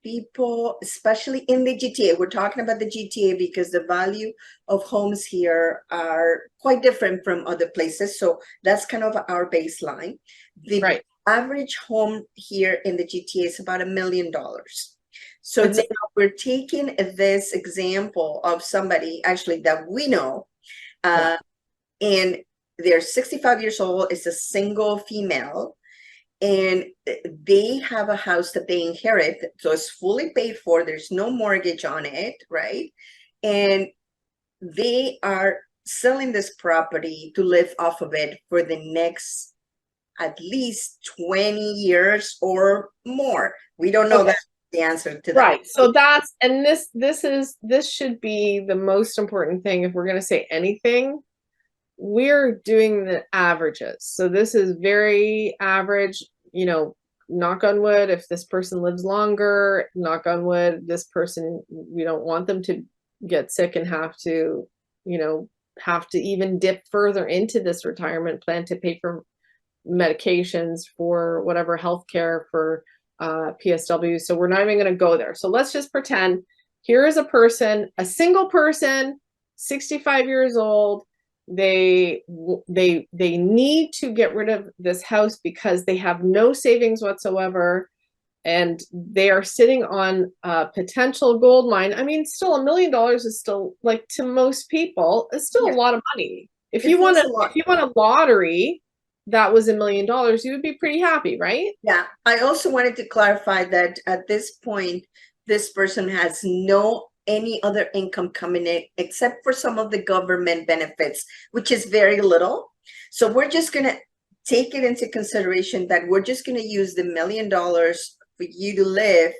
people, especially in the GTA, we're talking about the GTA because the value of homes here are quite different from other places. So that's kind of our baseline. The Right. average home here in the GTA is about $1 million. So It's now we're taking this example of somebody actually that we know, and they're 65 years old, it's a single female, and they have a house that they inherit, so it's fully paid for, there's no mortgage on it, right? And they are selling this property to live off of it for the next at least 20 years or more. We don't know okay. the answer to that. Right. So that's, and this should be the most important thing. If we're going to say anything, we're doing the averages. So this is very average, you know, knock on wood, if this person lives longer, knock on wood, this person, we don't want them to get sick and have to, you know, have to even dip further into this retirement plan to pay for medications, for whatever healthcare, for PSW. So we're not even going to go there. So let's just pretend here is a person, a single person, 65 years old. They need to get rid of this house because they have no savings whatsoever, and they are sitting on a potential gold mine. I mean, still $1 million is still, like, to most people, it's still a lot of money. If you want a lottery that was $1 million, you would be pretty happy, right? Yeah. I also wanted to clarify that at this point, this person has no any other income coming in except for some of the government benefits, which is very little. So we're just going to take it into consideration that we're just going to use the $1 million for you to live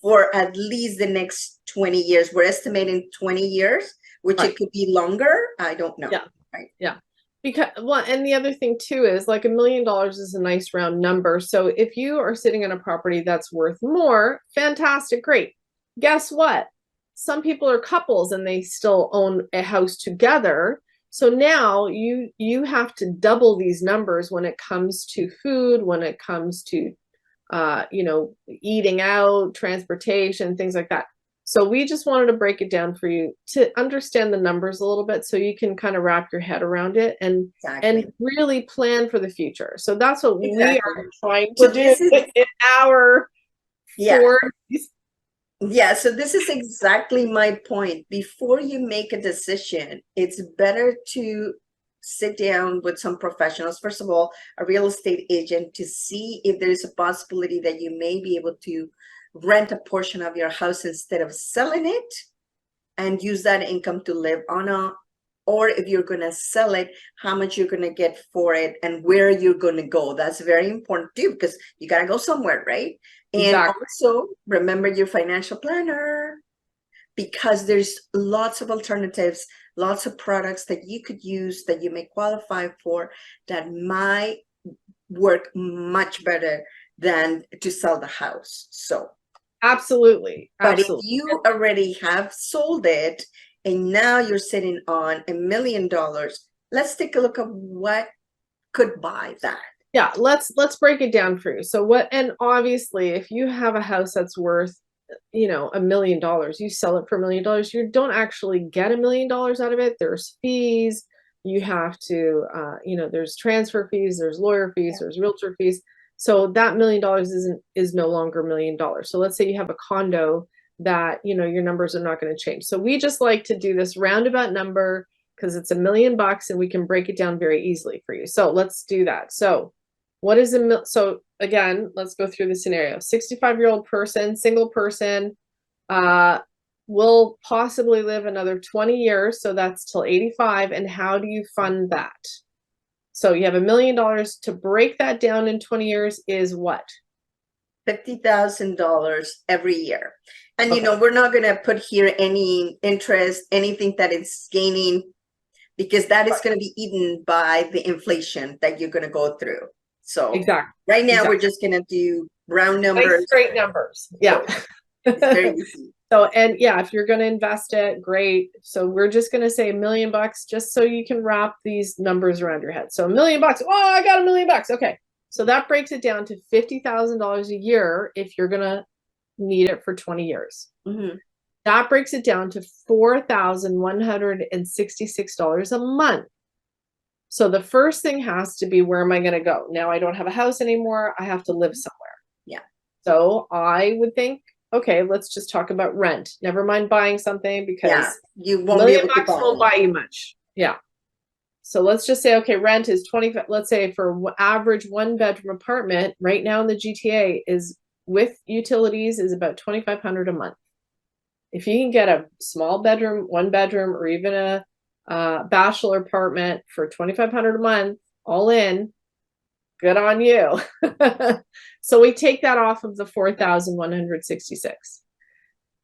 for at least the next 20 years. We're estimating 20 years, which it could be longer. I don't know. Yeah. Right. Yeah. Because, well, and the other thing too is, like, $1 million is a nice round number. So if you are sitting on a property that's worth more, fantastic, great. Guess what? Some people are couples and they still own a house together. So now you have to double these numbers when it comes to food, when it comes to you know, eating out, transportation, things like that. So we just wanted to break it down for you to understand the numbers a little bit, so you can kind of wrap your head around it and really plan for the future. So that's what we are trying to do in our 40s. Yeah, so this is exactly my point. Before you make a decision, it's better to sit down with some professionals. First of all, a real estate agent, to see if there's a possibility that you may be able to rent a portion of your house instead of selling it and use that income to live on or if you're going to sell it, how much you're going to get for it and where you're going to go. That's very important too, because you got to go somewhere, right? And also remember your financial planner, because there's lots of alternatives, lots of products that you could use that you may qualify for that might work much better than to sell the house. So absolutely. But if you already have sold it and now you're sitting on $1 million, let's take a look at what could buy that. Yeah, let's break it down for you. So what, and obviously if you have a house that's worth, you know, $1 million, you sell it for $1 million, you don't actually get $1 million out of it. There's fees, you have to you know, there's transfer fees, there's lawyer fees, there's realtor fees. So that $1 million is no longer $1 million. So let's say you have a condo that, you know, your numbers are not going to change. So we just like to do this roundabout number because it's $1 million and we can break it down very easily for you. So let's do that. So what is so again, let's go through the scenario. 65-year-old person, single person, will possibly live another 20 years. So that's till 85. And how do you fund that? So you have $1 million. To break that down in 20 years is what? $50,000 every year. And you know, we're not going to put here any interest, anything that it's gaining, because that is going to be eaten by the inflation that you're going to go through. So right now we're just going to do round numbers. Nice straight numbers. Yeah. So it's very easy. So, and yeah, if you're going to invest it, great. So we're just going to say $1 million just so you can wrap these numbers around your head. So $1 million. Oh, I got $1 million. Okay. So that breaks it down to $50,000 a year if you're going to need it for 20 years. Mhm. That breaks it down to $4,166 a month. So the first thing has to be, where am I going to go? Now I don't have a house anymore. I have to live somewhere. Yeah. So I would think, okay, let's just talk about rent. Never mind buying something, because Yeah, you a won't be million able to bucks buy won't buy you much. Yeah. So let's just say, okay, rent is 25. Let's say for average 1-bedroom apartment right now in the GTA is, with utilities, is about $2,500 a month. If you can get a small bedroom, 1-bedroom, or even a bachelor apartment for $2,500 a month, all in, good on you. So we take that off of the 4,166.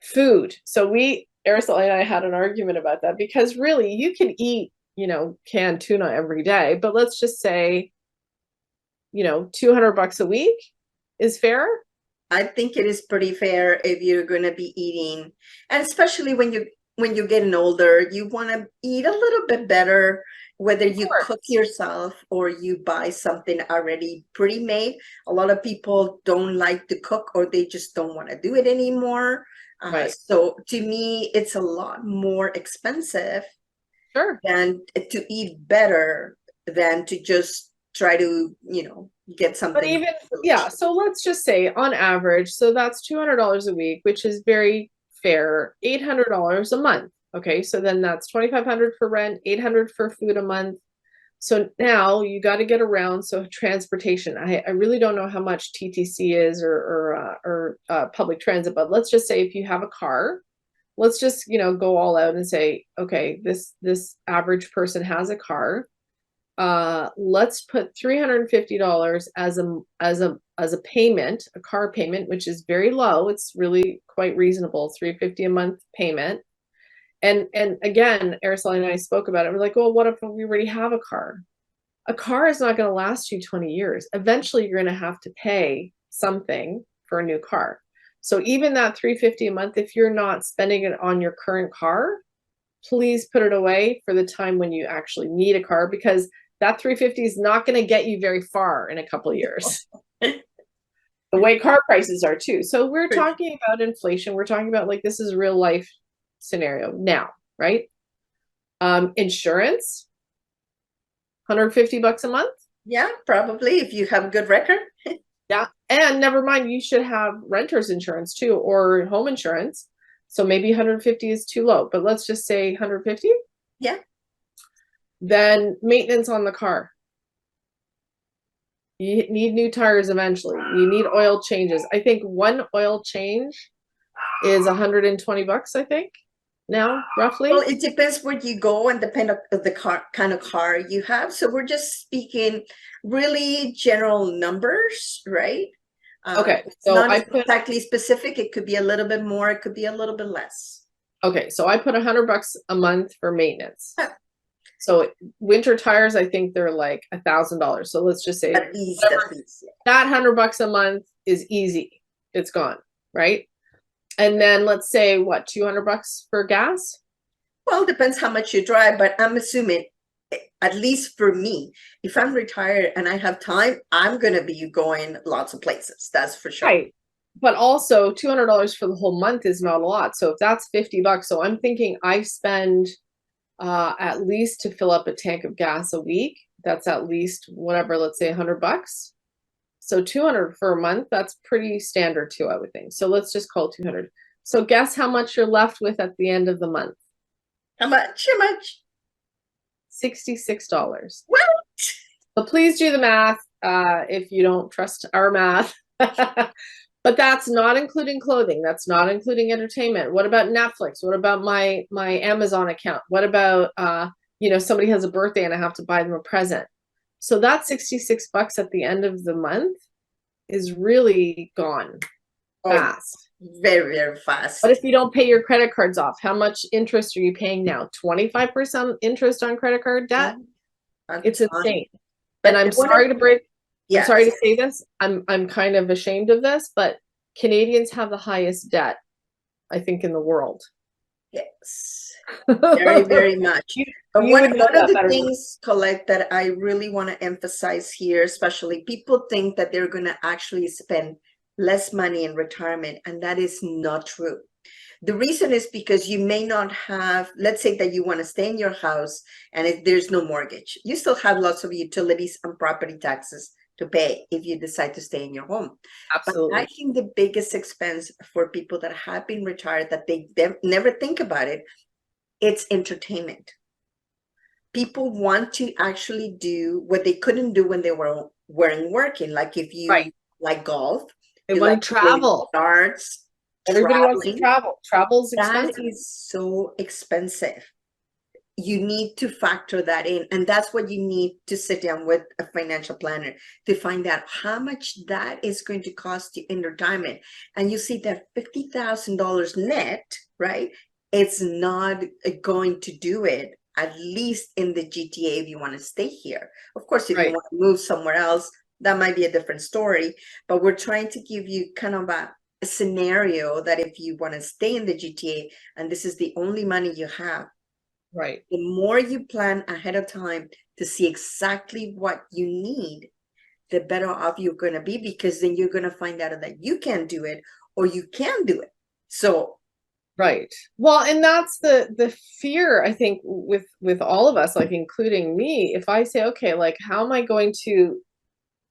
Food. So Araceli and I had an argument about that, because really you can eat, canned tuna every day, but let's just say, $200 a week is fair. I think it is pretty fair if you're going to be eating, and especially when you're getting older, you want to eat a little bit better, whether you cook yourself or you buy something already pre-made. A lot of people don't like to cook, or they just don't want to do it anymore. Right. So to me, it's a lot more expensive Sure. than to eat better than to just try to, get something. But even, yeah, so let's just say on average, so that's $200 a week, which is very fair, $800 a month. Okay, so then that's $2,500 for rent, $800 for food a month. So now you got to get around. So transportation, I really don't know how much TTC is, or public transit, but let's just say if you have a car, let's just, go all out and say, okay, this average person has a car. Let's put $350 as a payment, a car payment, which is very low. It's really quite reasonable, $350 a month payment. And again, Araceli and I spoke about it. We're like, well, what if we already have a car? A car is not going to last you 20 years. Eventually, you're going to have to pay something for a new car. So even that $350 a month, if you're not spending it on your current car, please put it away for the time when you actually need a car, because that $350 is not going to get you very far in a couple of years. The way car prices are too. So we're talking about inflation. We're talking about, like, this is real life scenario now, right? Insurance, $150 a month. Yeah, probably, if you have a good record. Yeah. And never mind, you should have renter's insurance too, or home insurance. So maybe 150 is too low, but let's just say 150. Yeah. Then maintenance on the car. You need new tires eventually. You need oil changes. I think one oil change is $120, I think, now, roughly. Well, it depends where you go and depend on the kind of car you have. So we're just speaking really general numbers, right? Okay, so not exactly specific. It could be a little bit more. It could be a little bit less. Okay, so I put $100 a month for maintenance. So winter tires, I think they're like $1,000. So let's just say at least. That $100 a month is easy. It's gone, right? And then let's say what, $200 for gas? Well, depends how much you drive, but I'm assuming, at least for me, if I'm retired and I have time, I'm going to be going lots of places. That's for sure. Right. But also $200 for the whole month is not a lot. So if that's $50, so I'm thinking I spend at least, to fill up a tank of gas a week, that's at least whatever, let's say $100. So 200 for a month, that's pretty standard too, I would think. So let's just call it 200. So guess how much you're left with at the end of the month? How much? How much? $66. What? So please do the math if you don't trust our math. But that's not including clothing. That's not including entertainment. What about Netflix? What about my Amazon account? What about, somebody has a birthday and I have to buy them a present? So that $66 at the end of the month is really gone fast. Very, very fast. But if you don't pay your credit cards off, how much interest are you paying now? 25% interest on credit card debt? It's insane. And I'm sorry to break. Yes. I'm sorry to say this. I'm kind of ashamed of this, but Canadians have the highest debt, I think, in the world. Yes, very, very much. But one of the things, Colette, that I really want to emphasize here, especially people think that they're going to actually spend less money in retirement, and that is not true. The reason is because you may not have, let's say that you want to stay in your house and there's no mortgage. You still have lots of utilities and property taxes to pay if you decide to stay in your home. But I Absolutely. think the biggest expense for people that have been retired that they never think about it, it's entertainment. People want to actually do what they couldn't do when they weren't working. Like if you Right. like golf, They you want like to playing travel. darts, Everybody wants to traveling, travel. Travel's that expensive. is so expensive. You need to factor that in. And that's what you need to sit down with a financial planner to find out how much that is going to cost you in retirement. And you see that $50,000 net, right? It's not going to do it, at least in the GTA, if you want to stay here. Of course, if you Right. want to move somewhere else, that might be a different story. But we're trying to give you kind of a scenario that if you want to stay in the GTA and this is the only money you have, Right. the more you plan ahead of time to see exactly what you need, the better off you're going to be, because then you're going to find out that you can do it or you can do it. So Right. Well, and that's the fear, I think, with all of us, like including me. If I say, okay, like how am I going to,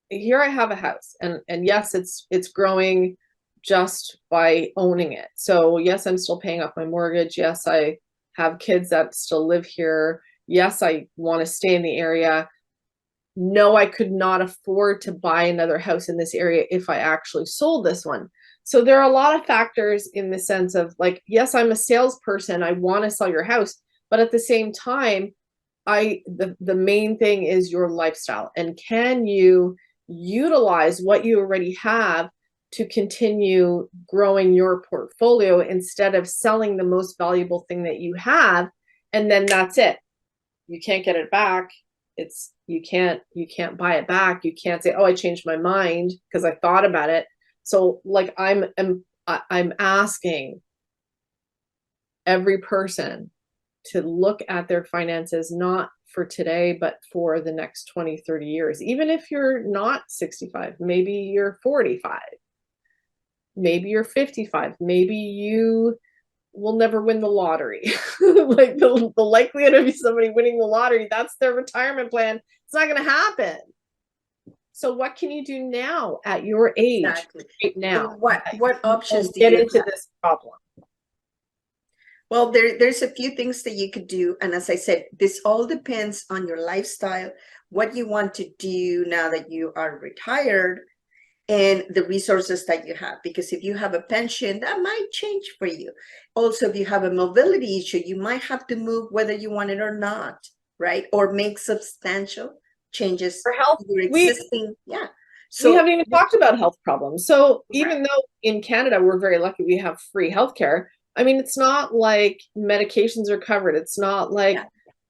here I have a house, and yes, it's growing just by owning it. So yes, I'm still paying off my mortgage. Yes, I have kids that still live here. Yes, I want to stay in the area. No, I could not afford to buy another house in this area if I actually sold this one. So there are a lot of factors in the sense of like, yes, I'm a salesperson. I want to sell your house, but at the same time, the main thing is your lifestyle, and can you utilize what you already have to continue growing your portfolio instead of selling the most valuable thing that you have, and then that's it. You can't get it back. It's you can't buy it back. You can't say, oh, I changed my mind because I thought about it. So like I'm asking every person to look at their finances, not for today, but for the next 20, 30 years. Even if you're not 65, maybe you're 45, maybe you're 55, maybe you will never win the lottery. Like the likelihood of somebody winning the lottery, that's their retirement plan. It's not going to happen. So what can you do now at your age, exactly. right So now, that what you options won't do get you into have? this problem? Well, there's a few things that you could do. And as I said, this all depends on your lifestyle, what you want to do now that you are retired, and the resources that you have. Because if you have a pension, that might change for you. Also, if you have a mobility issue, you might have to move whether you want it or not, right? Or make substantial changes For health, to your we existing, yeah. we So haven't even talked about health problems. So right, even though in Canada we're very lucky we have free healthcare, I mean, it's not like medications are covered. It's not like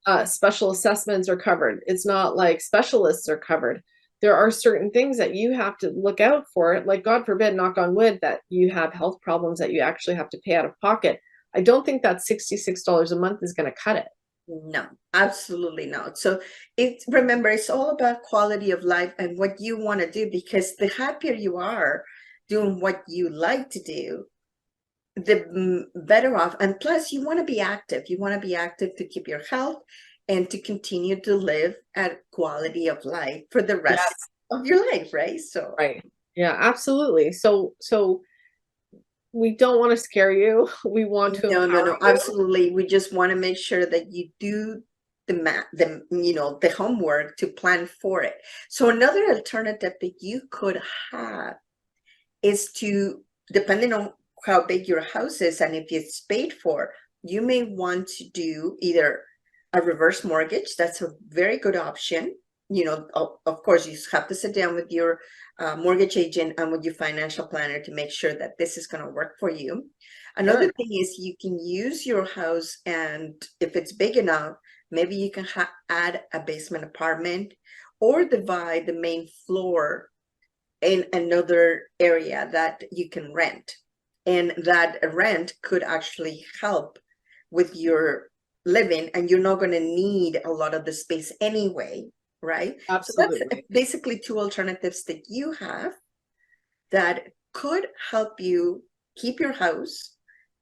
yeah, special assessments are covered. It's not like specialists are covered. There are certain things that you have to look out for, like God forbid, knock on wood, that you have health problems that you actually have to pay out of pocket. I don't think that $66 a month is going to cut it. no, absolutely not. So remember, it's all about quality of life and what you want to do, because the happier you are doing what you like to do, the better off. And plus, you want to be active. You want to be active to keep your health and to continue to live at quality of life for the rest Yes, of your life, right? So right. Yeah, absolutely. So we don't want to scare you. We want to no, no, empower no, you. absolutely. We just want to make sure that you do the homework to plan for it. So another alternative that you could have is to, depending on how big your house is and if it's paid for, you may want to do either a reverse mortgage. That's a very good option. Of course, you have to sit down with your mortgage agent and with your financial planner to make sure that this is going to work for you. Another Sure. thing is you can use your house, and if it's big enough, maybe you can add a basement apartment or divide the main floor in another area that you can rent. And that rent could actually help with your living, and you're not going to need a lot of the space anyway, right? So that's Absolutely. basically two alternatives that you have that could help you keep your house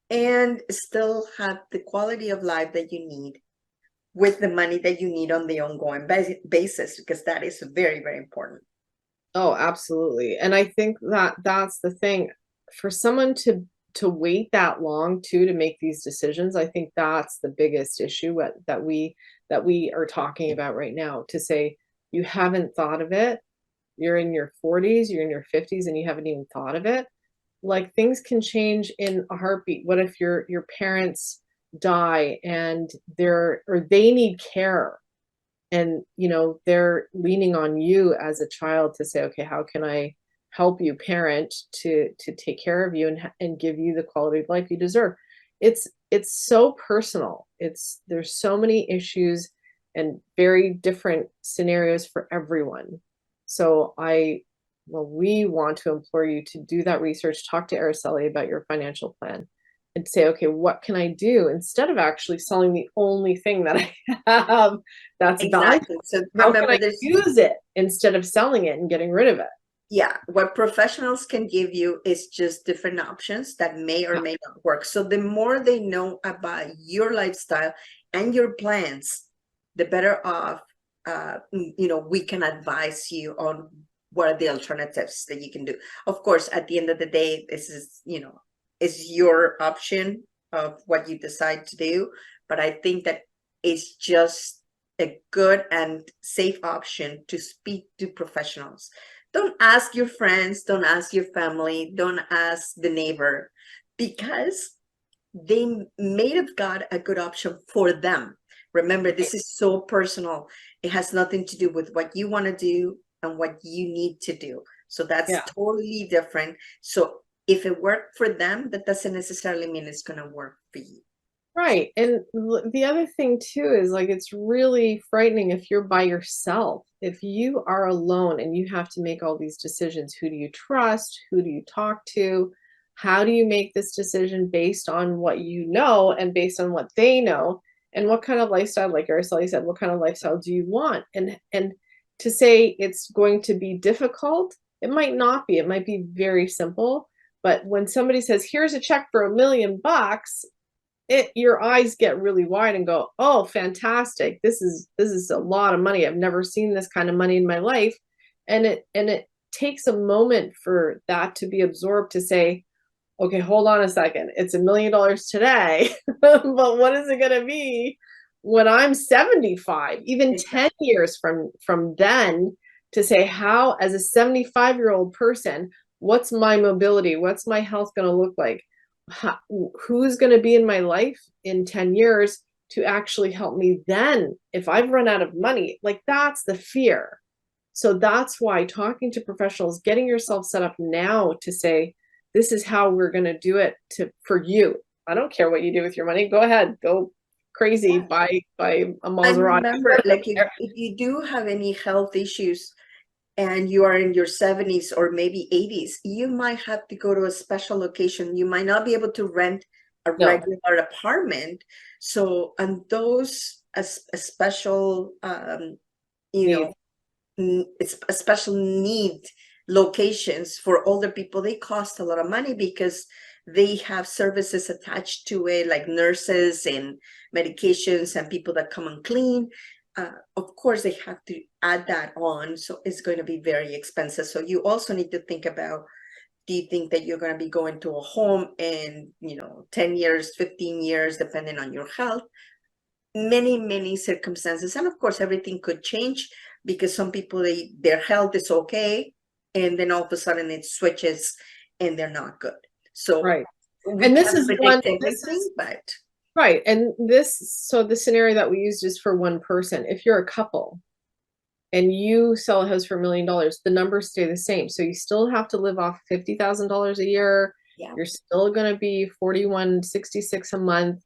and still have the quality of life that you need with the money that you need on the ongoing basis, because that is very, very important. Oh, absolutely. And I think that that's the thing for someone to wait that long too to make these decisions. I think that's the biggest issue that we are talking about right now, to say you haven't thought of it. You're in your 40s, you're in your 50s and you haven't even thought of it. Like things can change in a heartbeat. What if your parents die and they need care, and they're leaning on you as a child to say, okay, how can I help you parent to take care of you and give you the quality of life you deserve? It's so personal. There's so many issues and very different scenarios for everyone. So we want to implore you to do that research, talk to Araceli about your financial plan, and say, okay, what can I do instead of actually selling the only thing that I have that's valuable? Exactly. So How can remember, I there's, use it instead of selling it and getting rid of it? yeah, what professionals can give you is just different options that may or Yeah. may not work. So the more they know about your lifestyle and your plans, the better off, we can advise you on what are the alternatives that you can do. Of course, at the end of the day, this is your option of what you decide to do. But I think that it's just a good and safe option to speak to professionals. Don't ask your friends, don't ask your family, don't ask the neighbor, because they may have got a good option for them. Remember, this is so personal. It has nothing to do with what you want to do and what you need to do. So that's Yeah. totally different. So if it worked for them, that doesn't necessarily mean it's going to work for you. Right. And the other thing too is, like, it's really frightening if you're by yourself. If you are alone and you have to make all these decisions, who do you trust? Who do you talk to? How do you make this decision based on what you know and based on what they know? And what kind of lifestyle, like Araceli said, what kind of lifestyle do you want? And to say it's going to be difficult, it might not be. It might be very simple. But when somebody says, here's a check for $1 million, your eyes get really wide and go, oh, fantastic, this is a lot of money. I've never seen this kind of money in my life. And it takes a moment for that to be absorbed, to say, okay, hold on a second, it's $1 million today, but what is it going to be when I'm 75, even 10 years from then? To say, how, as a 75-year-old person, what's my mobility, what's my health going to look like? Who's going to be in my life in 10 years to actually help me then if I've run out of money? Like, that's the fear. So that's why talking to professionals, getting yourself set up now to say, this is how we're going to do it for you. I don't care what you do with your money. Go ahead, go crazy, buy a And Maserati. remember, like if you do have any health issues and you are in your 70s or maybe 80s, you might have to go to a special location. You might not be able to rent a No. regular apartment. So, and those a special, Need. it's a special need locations for older people, they cost a lot of money because they have services attached to it, like nurses and medications and people that come and clean. Of course, they have to add that on, so it's going to be very expensive. So you also need to think about, do you think that you're going to be going to a home in 10 years, 15 years, depending on your health? Many circumstances, and of course everything could change, because some people, their health is okay and then all of a sudden it switches and they're not good. So Right. we And this can't is predict everything, but right. And so the scenario that we used is for one person. If you're a couple and you sell a house for $1 million, the numbers stay the same. So you still have to live off $50,000 a year. yeah, You're still going to be $41.66 a month.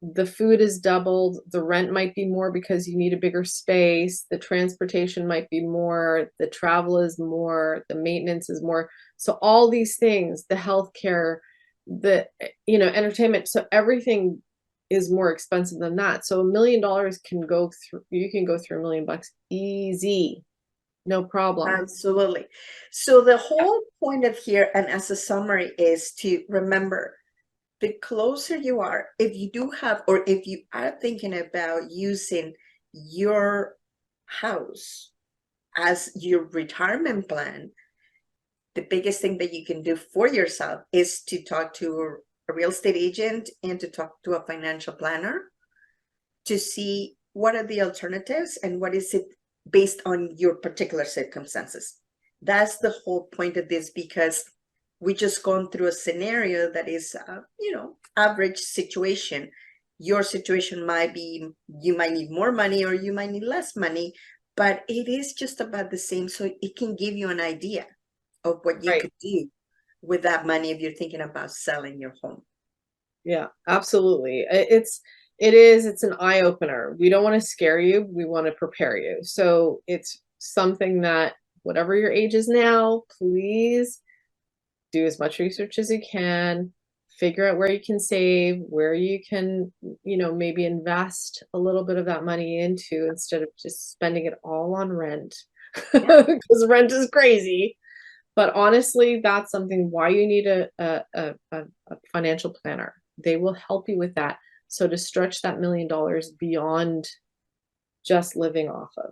The food is doubled. The rent might be more because you need a bigger space. The transportation might be more. The travel is more. The maintenance is more. So all these things, the healthcare, the entertainment. So everything is more expensive than that. So $1 million can go through. You can go through $1 million easy. No problem. Absolutely. So the whole point of here, and as a summary, is to remember the closer you are, if you do have, or if you are thinking about using your house as your retirement plan, the biggest thing that you can do for yourself is to talk to a real estate agent and to talk to a financial planner to see what are the alternatives and what is it based on your particular circumstances. That's the whole point of this, because we just gone through a scenario that is, average situation. Your situation might be, you might need more money or you might need less money, but it is just about the same. So it can give you an idea of what you Right. could do with that money if you're thinking about selling your home. Yeah, absolutely. It's an eye opener. We don't want to scare you. We want to prepare you. So it's something that whatever your age is now, please do as much research as you can, figure out where you can save, where you can, maybe invest a little bit of that money into instead of just spending it all on rent Yeah. because rent is crazy. But honestly, that's something why you need a financial planner. They will help you with that. So to stretch that $1 million beyond just living off of.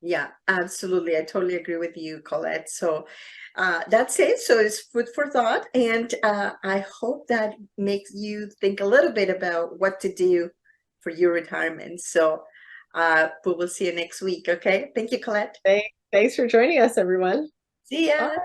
Yeah, absolutely. I totally agree with you, Colette. So that's it. So it's food for thought. And I hope that makes you think a little bit about what to do for your retirement. So we will see you next week. Okay. Thank you, Colette. Thanks for joining us, everyone. See ya. Bye.